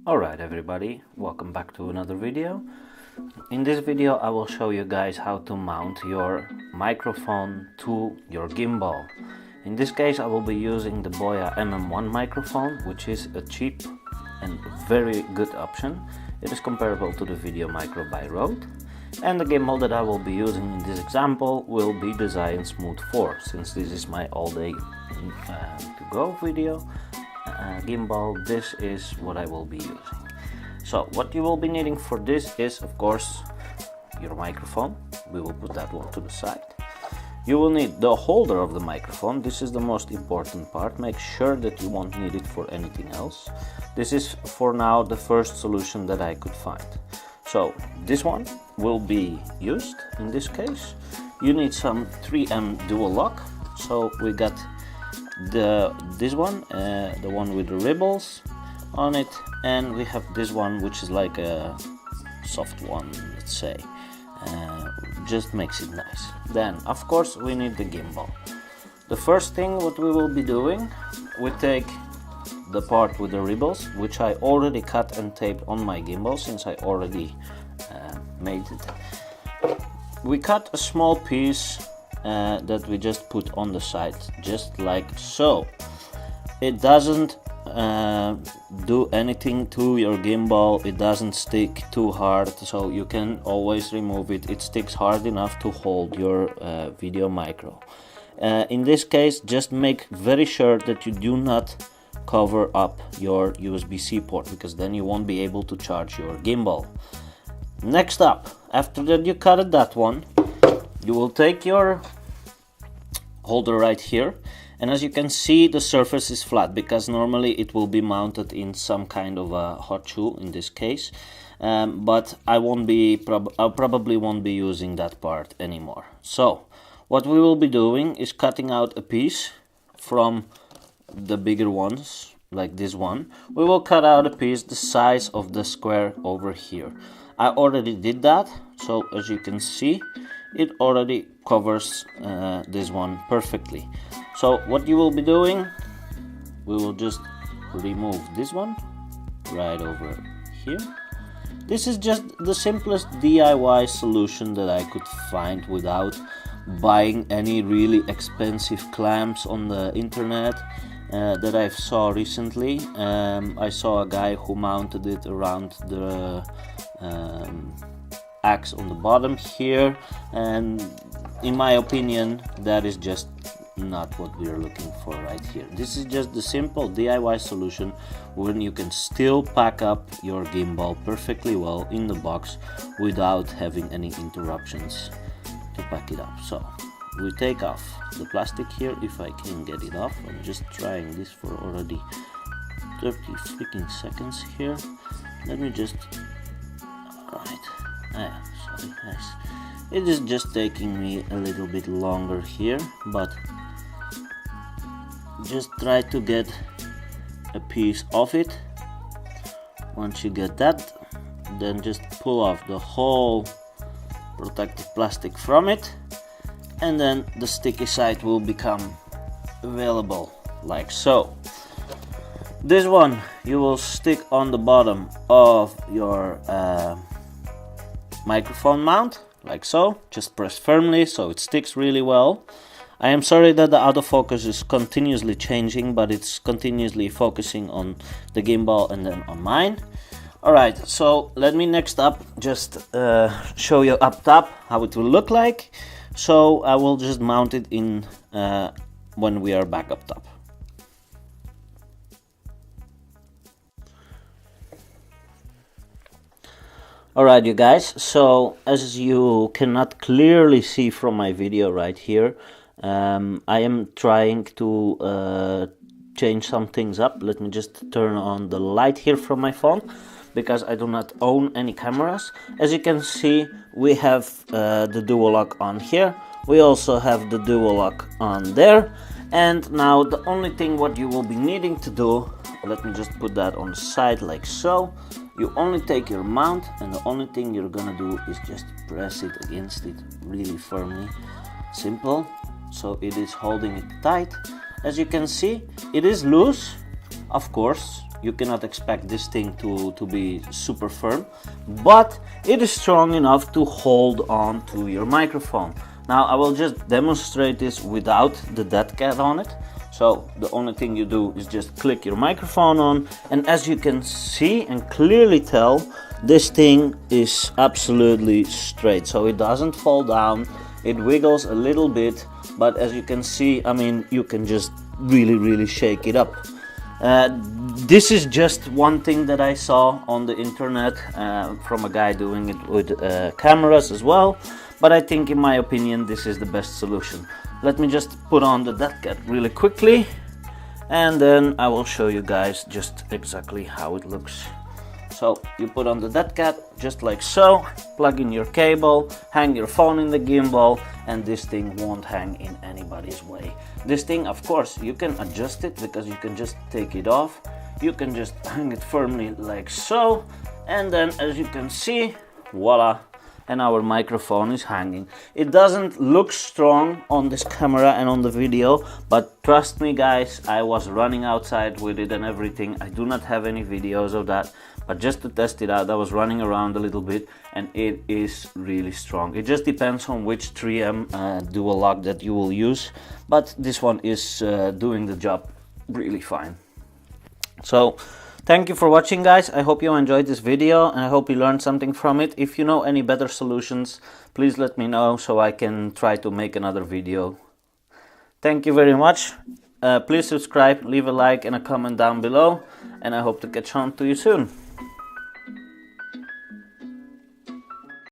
Alright everybody, welcome back to another video. In this video I will show you guys how to mount your microphone to your gimbal. In this case I will be using the Boya MM1 microphone, which is a cheap and very good option. It is comparable to the Video Micro by Rode. And the gimbal that I will be using in this example will be the Zhiyun Smooth 4, since this is my all day to go video gimbal. This is what I will be using. So what you will be needing for this is, of course, your microphone. We will put that one to the side. You will need the holder of the microphone. This is the most important part. Make sure that you won't need it for anything else. This is for now the first solution that I could find. So this one will be used in this case. You need some 3M dual lock. So we got this one, the one with the ribbons on it, and we have this one which is like a soft one, let's say. Just makes it nice. Then of course we need the gimbal. The first thing what we will be doing, we take the part with the ribbons, which I already cut and taped on my gimbal since I already made it. We cut a small piece that we just put on the side, just like so. It doesn't do anything to your gimbal, it doesn't stick too hard, so you can always remove it. It sticks hard enough to hold your Video Micro. In this case, just make very sure that you do not cover up your USB-C port, because then you won't be able to charge your gimbal. Next up, after that you cut that one, you will take your holder right here, and as you can see the surface is flat because normally it will be mounted in some kind of a hot shoe in this case, but I probably won't be using that part anymore. So what we will be doing is cutting out a piece from the bigger ones, like this one. We will cut out a piece the size of the square over here. I already did that, so as you can see it already covers this one perfectly. So what you will be doing, we will just remove this one right over here. This is just the simplest DIY solution that I could find without buying any really expensive clamps on the internet that I saw recently. I saw a guy who mounted it around the axe on the bottom here, and in my opinion that is just not what we're looking for right here. This is just the simple DIY solution when you can still pack up your gimbal perfectly well in the box without having any interruptions to pack it up. So we take off the plastic here, if I can get it off. I'm just trying this for already 30 freaking seconds here. Let me just, alright, sorry guys, it is just taking me a little bit longer here, but just try to get a piece of it. Once you get that, then just pull off the whole protective plastic from it, and then the sticky side will become available like so. This one you will stick on the bottom of your microphone mount like so. Just press firmly so it sticks really well. I am sorry that the autofocus is continuously changing, but it's continuously focusing on the gimbal and then on mine. Alright, so let me next up just show you up top how it will look like. So I will just mount it in when we are back up top. Alright you guys, so as you cannot clearly see from my video right here, I am trying to change some things up. Let me just turn on the light here from my phone, because I do not own any cameras. As you can see, we have the dual lock on here. We also have the dual lock on there. And now the only thing what you will be needing to do, let me just put that on the side like so. You only take your mount, and the only thing you're gonna do is just press it against it really firmly. Simple. So it is holding it tight. As you can see, it is loose. Of course, you cannot expect this thing to be super firm, but it is strong enough to hold on to your microphone. Now I will just demonstrate this without the dead cat on it. So the only thing you do is just click your microphone on, and as you can see and clearly tell, this thing is absolutely straight, so it doesn't fall down. It wiggles a little bit, but as you can see, I mean, you can just really shake it up. This is just one thing that I saw on the internet from a guy doing it with cameras as well, but I think in my opinion this is the best solution. Let me just put on the dead cat really quickly, and then I will show you guys just exactly how it looks. So you put on the dead cat just like so, plug in your cable, hang your phone in the gimbal, and this thing won't hang in anybody's way. This thing, of course, you can adjust it because you can just take it off. You can just hang it firmly like so, and then as you can see, voila, and our microphone is hanging. It doesn't look strong on this camera and on the video, but trust me guys, I was running outside with it and everything. I do not have any videos of that, but just to test it out, I was running around a little bit, and it is really strong. It just depends on which 3M dual lock that you will use, but this one is doing the job really fine. So thank you for watching guys. I hope you enjoyed this video, and I hope you learned something from it. If you know any better solutions, please let me know so I can try to make another video. Thank you very much. Please subscribe, leave a like and a comment down below, and I hope to catch on to you soon.